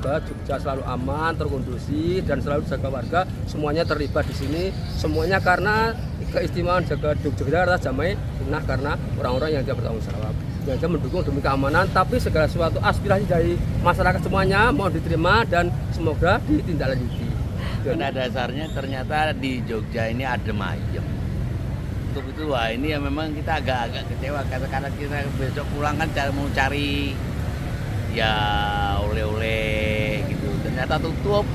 semoga Jogja selalu aman, terkondusif dan selalu jaga warga, semuanya terlibat di sini, semuanya karena keistimewaan jaga Yogyakarta Damai punah karena orang-orang yang tidak bertanggung jawab. Yang mendukung demi keamanan, tapi segala sesuatu aspirasi dari masyarakat semuanya mohon diterima dan semoga ditindaklanjuti. Pada dasarnya ternyata di Jogja ini adem ayem. Untuk itu wah ini ya memang kita agak kecewa karena kita besok pulang kan mau cari ya oleh-oleh gitu. Ternyata tutup.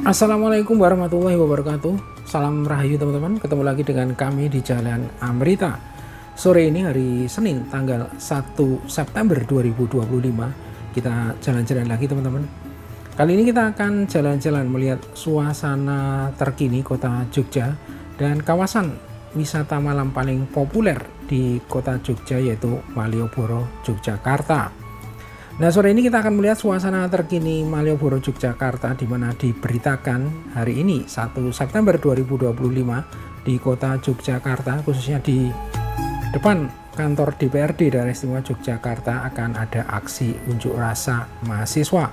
Assalamualaikum warahmatullahi wabarakatuh. Salam rahayu teman-teman. Ketemu lagi dengan kami di Jalan Amrita. Sore ini hari Senin tanggal 1 September 2025. Kita jalan-jalan lagi teman-teman. Kali ini kita akan jalan-jalan melihat suasana terkini kota Jogja dan kawasan wisata malam paling populer di kota Jogja, yaitu Malioboro, Yogyakarta. Nah, sore ini kita akan melihat suasana terkini Malioboro, Yogyakarta, di mana diberitakan hari ini 1 September 2025 di kota Yogyakarta, khususnya di depan kantor DPRD Daerah Istimewa Yogyakarta akan ada aksi unjuk rasa mahasiswa.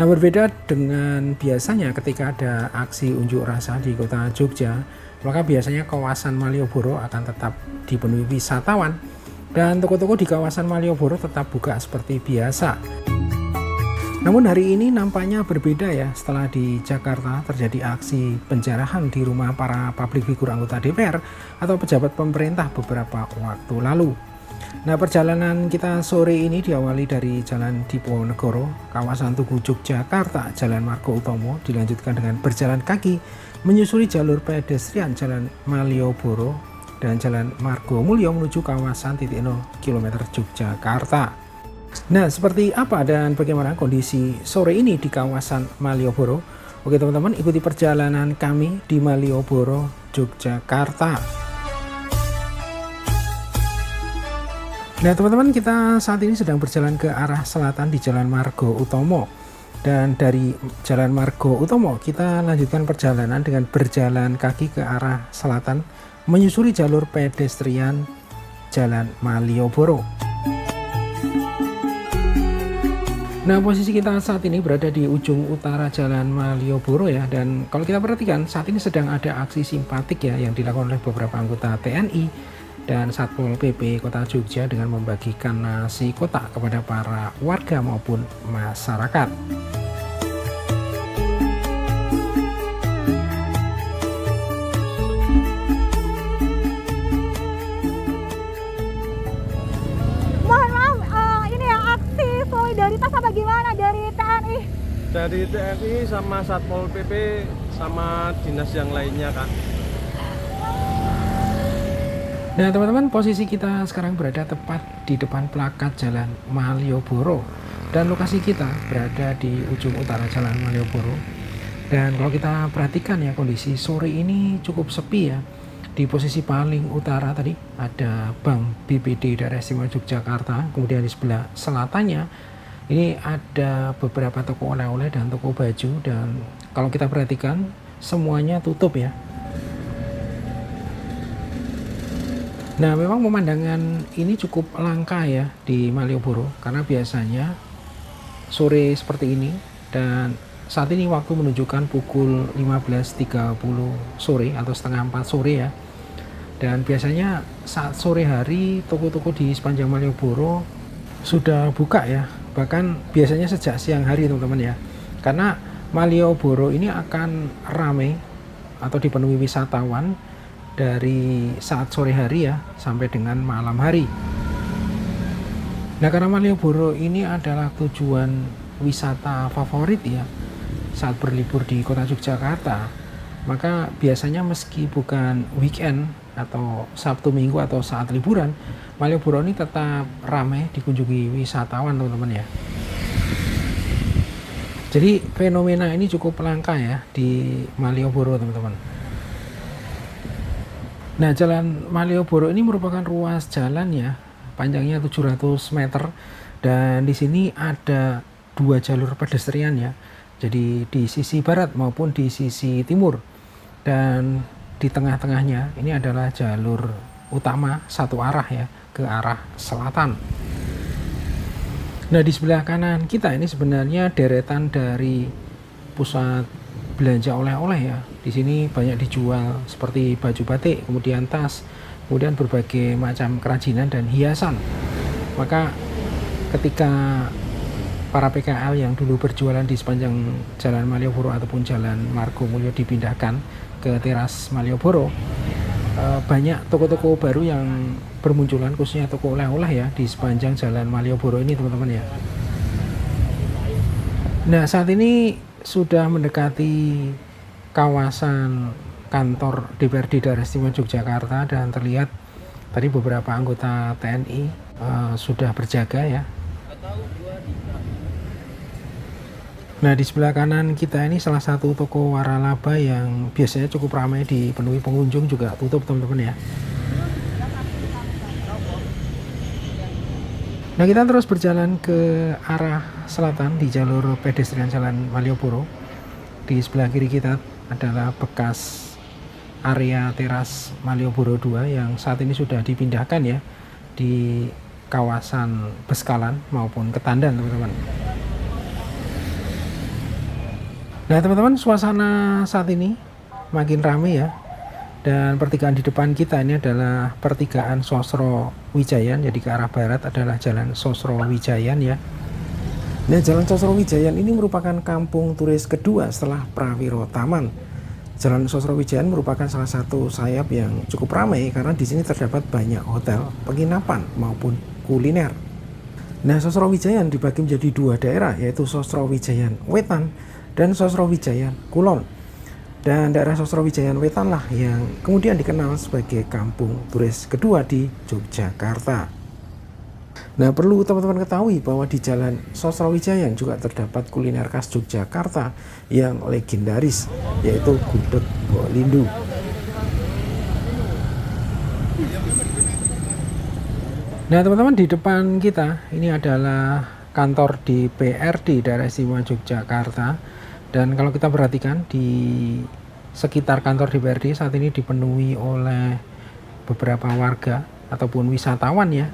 Nah, berbeda dengan biasanya ketika ada aksi unjuk rasa di kota Jogja, maka biasanya kawasan Malioboro akan tetap dipenuhi wisatawan dan toko-toko di kawasan Malioboro tetap buka seperti biasa. Namun hari ini nampaknya berbeda ya, setelah di Jakarta terjadi aksi penjarahan di rumah para publik figur anggota DPR atau pejabat pemerintah beberapa waktu lalu. Nah, perjalanan kita sore ini diawali dari Jalan Diponegoro, kawasan Tugu Yogyakarta, Jalan Margo Utomo, dilanjutkan dengan berjalan kaki menyusuri jalur pedestrian Jalan Malioboro dan Jalan Margo Mulyo menuju kawasan titik 0 km Yogyakarta. Nah, seperti apa dan bagaimana kondisi sore ini di kawasan Malioboro? Oke teman-teman, ikuti perjalanan kami di Malioboro, Yogyakarta. Nah teman-teman, kita saat ini sedang berjalan ke arah selatan di Jalan Margo Utomo. Dan dari Jalan Margo Utomo kita lanjutkan perjalanan dengan berjalan kaki ke arah selatan menyusuri jalur pedestrian Jalan Malioboro. Nah, posisi kita saat ini berada di ujung utara Jalan Malioboro ya, dan kalau kita perhatikan saat ini sedang ada aksi simpatik ya yang dilakukan oleh beberapa anggota TNI dan Satpol PP Kota Jogja dengan membagikan nasi kotak kepada para warga maupun masyarakat. Solidaritas apa gimana dari TNI? Dari TNI sama Satpol PP sama dinas yang lainnya kan. Nah teman-teman, posisi kita sekarang berada tepat di depan plakat Jalan Malioboro dan lokasi kita berada di ujung utara Jalan Malioboro. Dan kalau kita perhatikan ya, kondisi sore ini cukup sepi ya. Di posisi paling utara tadi ada Bank BPD Daerah Istimewa Yogyakarta, kemudian di sebelah selatannya ini ada beberapa toko oleh-oleh dan toko baju, dan kalau kita perhatikan semuanya tutup ya. Nah, memang pemandangan ini cukup langka ya di Malioboro karena biasanya sore seperti ini, dan saat ini waktu menunjukkan pukul 15.30 sore atau setengah 4 sore ya. Dan biasanya saat sore hari toko-toko di sepanjang Malioboro sudah buka ya, bahkan biasanya sejak siang hari teman-teman ya, karena Malioboro ini akan ramai atau dipenuhi wisatawan dari saat sore hari ya sampai dengan malam hari. Nah, karena Malioboro ini adalah tujuan wisata favorit ya saat berlibur di kota Yogyakarta, maka biasanya meski bukan weekend atau Sabtu Minggu atau saat liburan, Malioboro ini tetap ramai dikunjungi wisatawan teman-teman ya. Jadi fenomena ini cukup langka ya di Malioboro teman-teman. Nah, jalan Malioboro ini merupakan ruas jalan ya, panjangnya 700 meter, dan di sini ada 2 jalur pedestrian ya. Jadi di sisi barat maupun di sisi timur, dan di tengah-tengahnya ini adalah jalur utama satu arah ya, ke arah selatan. Nah, di sebelah kanan kita ini sebenarnya deretan dari pusat belanja oleh-oleh ya. Di sini banyak dijual seperti baju batik, kemudian tas, kemudian berbagai macam kerajinan dan hiasan. Maka ketika para PKL yang dulu berjualan di sepanjang Jalan Malioboro ataupun Jalan Margomulyo dipindahkan ke teras Malioboro, banyak toko-toko baru yang bermunculan, khususnya toko oleh-oleh ya di sepanjang Jalan Malioboro ini teman-teman ya. Nah, saat ini sudah mendekati kawasan kantor DPRD Daerah Istimewa Yogyakarta, dan terlihat tadi beberapa anggota TNI sudah berjaga ya. Nah, di sebelah kanan kita ini salah satu toko waralaba yang biasanya cukup ramai dipenuhi pengunjung juga tutup teman-teman ya. Nah, kita terus berjalan ke arah selatan di jalur pedestrian Jalan Malioboro. Di sebelah kiri kita adalah bekas area teras Malioboro 2 yang saat ini sudah dipindahkan ya di kawasan Beskalan maupun Ketandan teman-teman. Nah teman-teman, suasana saat ini makin ramai ya, dan pertigaan di depan kita ini adalah pertigaan Sosro Wijayan. Jadi ke arah barat adalah Jalan Sosro Wijayan ya. Nah, Jalan Sosro Wijayan ini merupakan kampung turis kedua setelah Prawiro Taman. Jalan Sosro Wijayan merupakan salah satu sayap yang cukup ramai karena di sini terdapat banyak hotel, penginapan maupun kuliner. Nah, Sosro Wijayan dibagi menjadi 2 daerah, yaitu Sosro Wijayan Wetan dan Sosro Wijayan Kulon. Dan daerah Sosro Wijayan Wetan lah yang kemudian dikenal sebagai kampung turis kedua di Yogyakarta. Nah, perlu teman-teman ketahui bahwa di Jalan Sosro Wijayan juga terdapat kuliner khas Yogyakarta yang legendaris, yaitu gudeg Bolindu. Nah teman-teman, di depan kita ini adalah kantor DPRD Daerah Istimewa Yogyakarta, dan kalau kita perhatikan di sekitar kantor DPRD saat ini dipenuhi oleh beberapa warga ataupun wisatawan ya.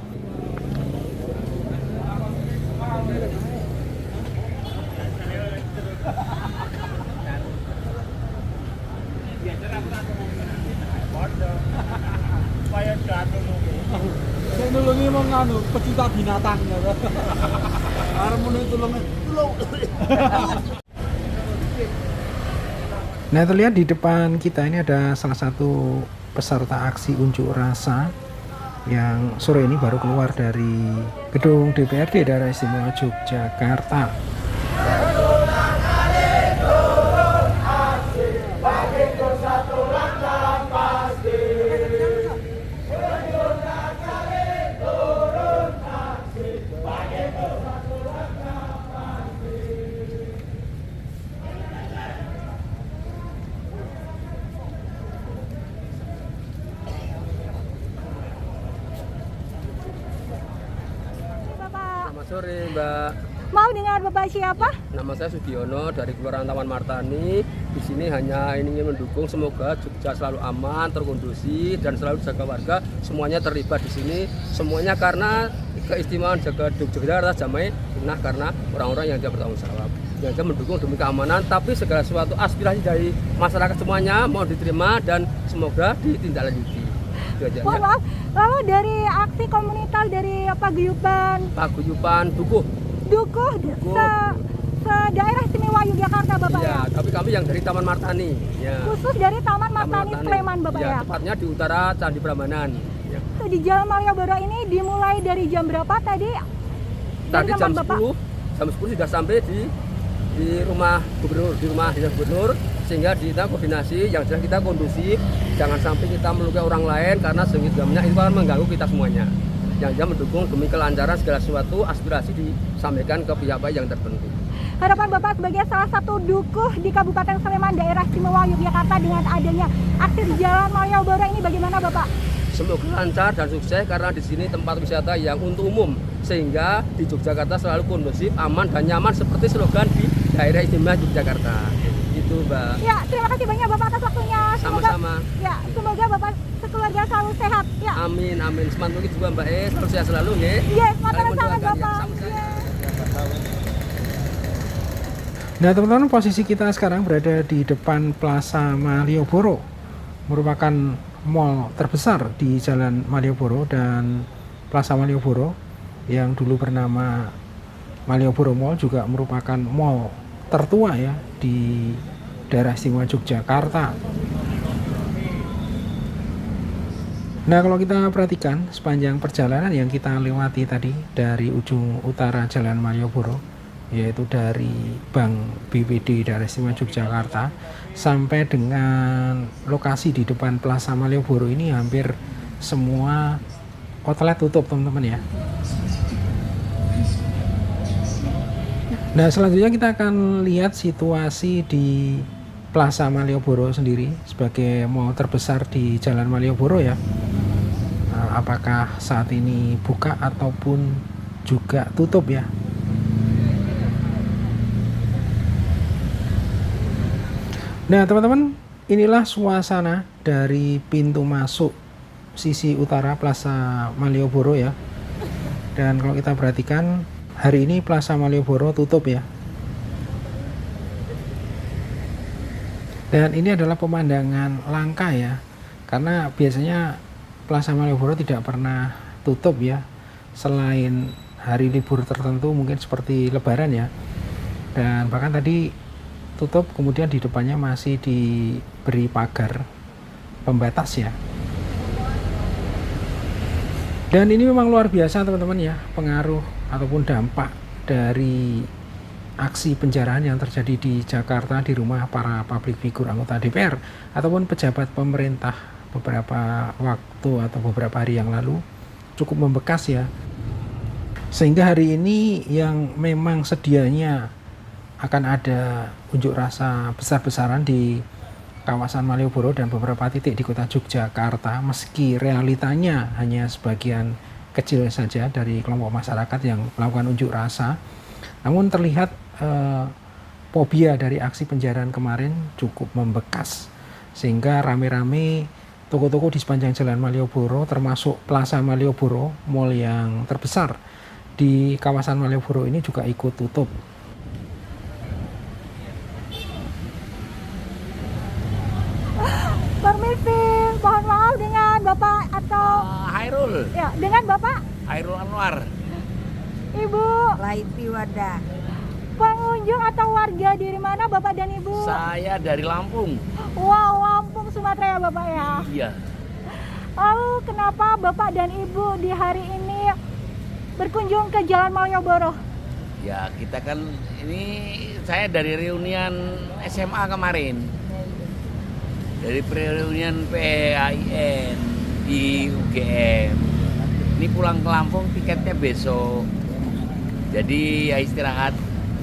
Nulungi mau nganu pecinta binatang ya. Arep tulung. Nah, terlihat di depan kita ini ada salah satu peserta aksi unjuk rasa yang sore ini baru keluar dari gedung DPRD Daerah Istimewa Yogyakarta. Selamat sore Mbak. Mau dengan Bapak siapa? Nama saya Sudiono dari Kelurahan Taman Martani. Di sini hanya ingin mendukung semoga Jogja selalu aman, terkondusif, dan selalu jaga warga. Semuanya terlibat di sini. Semuanya karena keistimewaan jaga Yogyakarta damai, nah karena orang-orang yang tidak bertanggung jawab. Yang mendukung demi keamanan, tapi segala sesuatu aspirasi dari masyarakat semuanya mau diterima dan semoga ditindaklanjuti. Mohon maaf, lalu dari aksi komunitas dari Paguyuban Dukuh se-daerah istimewa Yogyakarta Bapak ya, ya? tapi kami yang dari Taman Martani ya. Khusus dari Taman Martani Sleman Bapak ya? Tepatnya di utara Candi Prambanan ya. Di Jalan Malioboro ini dimulai dari jam berapa tadi? Tadi jam 10 sudah sampai di di rumah gubernur, di rumah dinas gubernur, sehingga kita koordinasi yang jelas kita kondusif, jangan sampai kita melukai orang lain karena sehingga itu akan mengganggu kita semuanya. Yang jelas mendukung demi kelancaran segala sesuatu aspirasi disampaikan ke pihak-pihak yang tertentu. Harapan Bapak sebagai salah satu dukuh di Kabupaten Sleman, daerah istimewa Yogyakarta dengan adanya aksi di Jalan Malioboro ini bagaimana Bapak? Semoga lancar dan sukses karena di sini tempat wisata yang untuk umum, sehingga di Yogyakarta selalu kondusif, aman dan nyaman seperti slogan di daerah istimewa Yogyakarta. Itu Mbak. Ya, terima kasih banyak Bapak atas waktunya. Sama-sama. Ya, semoga Bapak sekeluarga selalu sehat. Ya. Amin, amin. Semangat lagi juga Mbak selalu sehat selalu ya. Iya, semangat Saling sangat mendoakan, ya. Bapak. Sama-sama. Nah teman-teman, posisi kita sekarang berada di depan Plaza Malioboro, merupakan mall terbesar di Jalan Malioboro, dan Plaza Malioboro yang dulu bernama Malioboro Mall juga merupakan mall tertua ya di daerah istimewa Yogyakarta. Nah kalau kita perhatikan sepanjang perjalanan yang kita lewati tadi dari ujung utara Jalan Malioboro, yaitu dari Bank BPD daerah istimewa Yogyakarta sampai dengan lokasi di depan Plaza Malioboro ini, hampir semua outlet tutup teman-teman ya. Nah selanjutnya kita akan lihat situasi di Plaza Malioboro sendiri sebagai mall terbesar di Jalan Malioboro ya. Nah, apakah saat ini buka ataupun juga tutup ya. Nah teman-teman, inilah suasana dari pintu masuk sisi utara Plaza Malioboro ya. Dan kalau kita perhatikan, hari ini Plaza Malioboro tutup ya. Dan ini adalah pemandangan langka ya, karena biasanya Plaza Malioboro tidak pernah tutup ya, selain hari libur tertentu mungkin seperti Lebaran ya. Dan bahkan tadi tutup, kemudian di depannya masih diberi pagar pembatas ya. Dan ini memang luar biasa teman-teman ya, pengaruh ataupun dampak dari aksi penjarahan yang terjadi di Jakarta di rumah para publik figur anggota DPR ataupun pejabat pemerintah beberapa waktu atau beberapa hari yang lalu cukup membekas ya. Sehingga hari ini yang memang sedianya akan ada unjuk rasa besar-besaran di kawasan Malioboro dan beberapa titik di kota Yogyakarta, meski realitanya hanya sebagian kecil saja dari kelompok masyarakat yang melakukan unjuk rasa, namun terlihat fobia dari aksi penjarahan kemarin cukup membekas, sehingga rame-rame toko-toko di sepanjang Jalan Malioboro termasuk Plaza Malioboro, mall yang terbesar di kawasan Malioboro ini juga ikut tutup. Permisi, mohon maaf dengan Bapak atau Hairul. ya dengan Bapak, Hairul Anwar. Ibu, Laiti Wadah. pengunjung atau warga dari mana Bapak dan Ibu? Saya dari Lampung. Wow, Lampung Sumatera ya Bapak ya. Iya. Lalu kenapa Bapak dan Ibu di hari ini berkunjung ke Jalan Malioboro? Ya kita kan ini saya dari reunian SMA kemarin. Dari reunian PAIN di UGM. Ini pulang ke Lampung, tiketnya besok. Jadi ya istirahat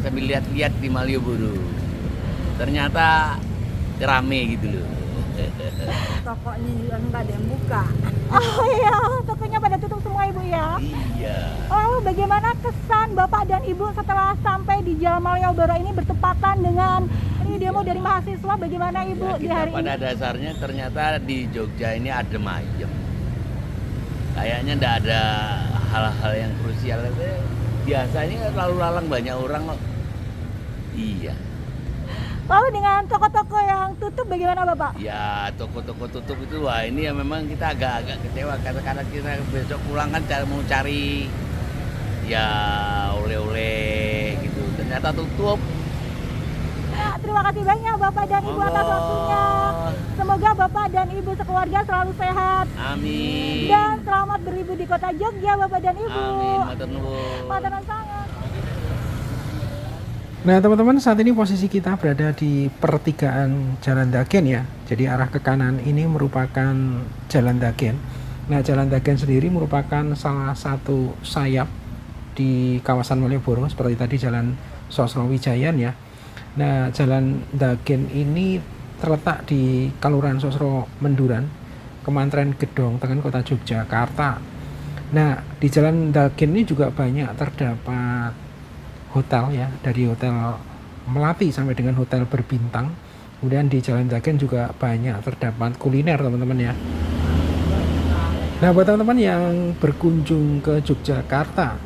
sambil lihat-lihat di Malioboro. Ternyata rame gitu loh. Tokonya juga enggak ada yang buka. Oh iya, tokonya pada tutup semua Ibu ya. Iya. Lalu bagaimana kesan Bapak dan Ibu setelah sampai di Jalan Malioboro ini bertepatan dengan ini demo dari mahasiswa? Bagaimana Ibu Ya, di kita hari pada ini? dasarnya ternyata di Jogja ini adem ayem. Kayaknya enggak ada hal-hal yang krusial. Biasanya lalu lalang banyak orang kok. Iya. Lalu dengan toko-toko yang tutup bagaimana Bapak? Ya toko-toko tutup itu wah ini ya memang kita agak kecewa karena kita besok pulang kan mau cari ya oleh-oleh gitu. Ternyata tutup. Ya, terima kasih banyak Bapak dan Ibu atas waktunya. Semoga Bapak dan Ibu sekeluarga selalu sehat. Amin. Dan selamat beribu di kota Jogja Bapak dan Ibu. Amin. Matur nuwun. Matur nuwun sangat. Nah teman-teman, saat ini posisi kita berada di pertigaan Jalan Dagen ya. Jadi arah ke kanan ini merupakan Jalan Dagen. Nah Jalan Dagen sendiri merupakan salah satu sayap di kawasan Malioboro, seperti tadi Jalan Sosrowijayan ya. Nah Jalan Dagen ini terletak di Kelurahan Sosro Menduran, Kemantren Gedong Tengen, Kota Yogyakarta. Nah di Jalan Dagen ini juga banyak terdapat hotel ya, dari Hotel Melati sampai dengan hotel berbintang. Kemudian di Jalan Dagen juga banyak terdapat kuliner teman-teman ya. Nah buat teman-teman yang berkunjung ke Yogyakarta,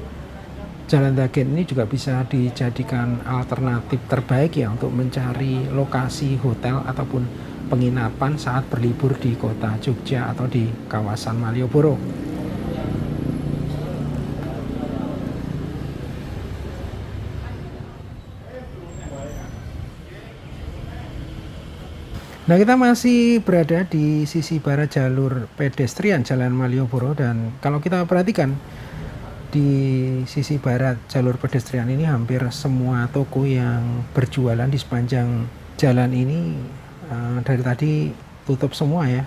Jalan Dagen ini juga bisa dijadikan alternatif terbaik ya untuk mencari lokasi hotel ataupun penginapan saat berlibur di kota Jogja atau di kawasan Malioboro. Nah kita masih berada di sisi barat jalur pedestrian Jalan Malioboro, dan kalau kita perhatikan di sisi barat jalur pedestrian ini hampir semua toko yang berjualan di sepanjang jalan ini dari tadi tutup semua ya.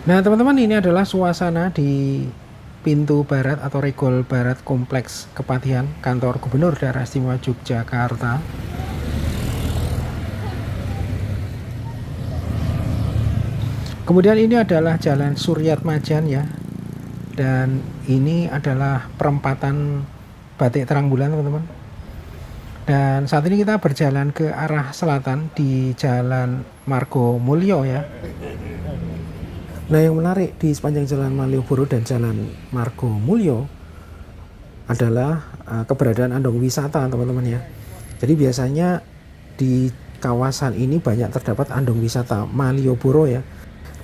Nah teman-teman, ini adalah suasana di pintu barat atau regol barat Kompleks Kepatihan Kantor Gubernur Daerah Istimewa Yogyakarta. Kemudian ini adalah Jalan Suryatmajan ya, dan ini adalah perempatan Batik Terang Bulan teman-teman. Dan saat ini kita berjalan ke arah selatan di Jalan Margomulyo ya. Nah yang menarik di sepanjang Jalan Malioboro dan Jalan Margomulyo adalah keberadaan andong wisata teman-teman ya. Jadi biasanya di kawasan ini banyak terdapat andong wisata Malioboro ya.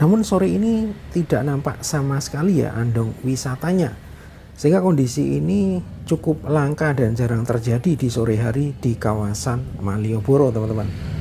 Namun sore ini tidak nampak sama sekali ya andong wisatanya. Sehingga kondisi ini cukup langka dan jarang terjadi di sore hari di kawasan Malioboro teman-teman.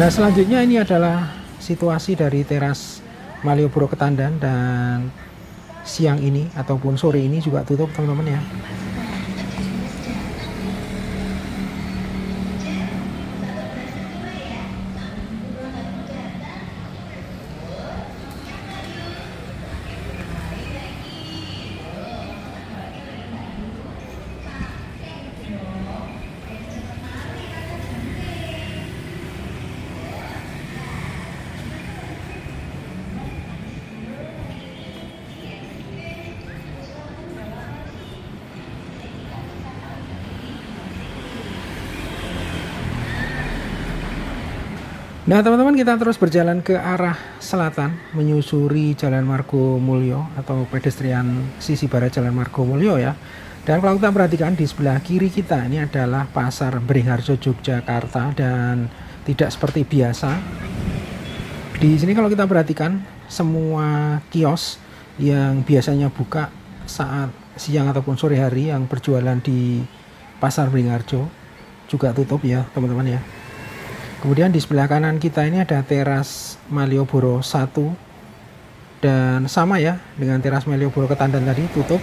Nah selanjutnya ini adalah situasi dari teras Malioboro Ketandan, dan siang ini ataupun sore ini juga tutup teman-teman ya. Nah teman-teman, kita terus berjalan ke arah selatan menyusuri Jalan Margomulyo atau pedestrian sisi barat Jalan Margomulyo ya. Dan kalau kita perhatikan di sebelah kiri kita ini adalah Pasar Beringharjo Yogyakarta, dan tidak seperti biasa. Di sini kalau kita perhatikan semua kios yang biasanya buka saat siang ataupun sore hari yang berjualan di Pasar Beringharjo juga tutup ya teman-teman ya. Kemudian di sebelah kanan kita ini ada teras Malioboro 1, dan sama ya dengan teras Malioboro Ketandan tadi tutup.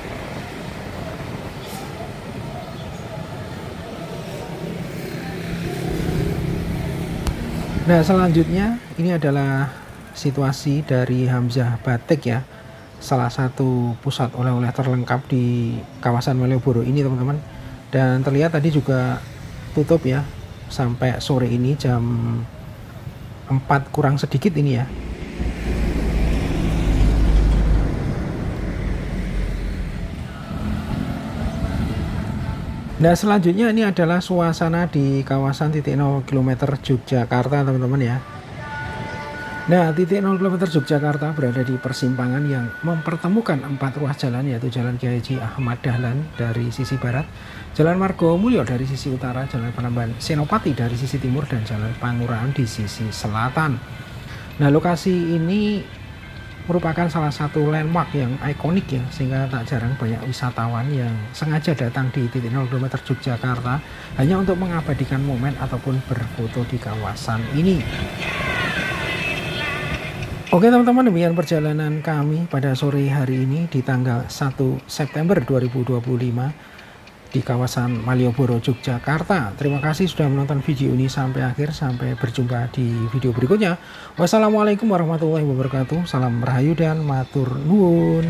Nah selanjutnya ini adalah situasi dari Hamzah Batik ya, salah satu pusat oleh-oleh terlengkap di kawasan Malioboro ini teman-teman. Dan terlihat tadi juga tutup ya sampai sore ini jam 4 kurang sedikit ini ya. Nah selanjutnya ini adalah suasana di kawasan titik 0 km Yogyakarta teman-teman ya. Nah titik 0 km Yogyakarta berada di persimpangan yang mempertemukan 4 ruas jalan, yaitu Jalan Kiai Haji Ahmad Dahlan dari sisi barat, Jalan Margo Mulyo dari sisi utara, Jalan Penambahan Senopati dari sisi timur, dan Jalan Pangurahan di sisi selatan. Nah lokasi ini merupakan salah satu landmark yang ikonik ya, sehingga tak jarang banyak wisatawan yang sengaja datang di titik 0 km Yogyakarta hanya untuk mengabadikan momen ataupun berfoto di kawasan ini. Oke teman-teman, demikian perjalanan kami pada sore hari ini di tanggal 1 September 2025 di kawasan Malioboro, Yogyakarta. Terima kasih sudah menonton video ini sampai akhir. Sampai berjumpa di video berikutnya. Wassalamualaikum warahmatullahi wabarakatuh. Salam rahayu dan matur nuwun.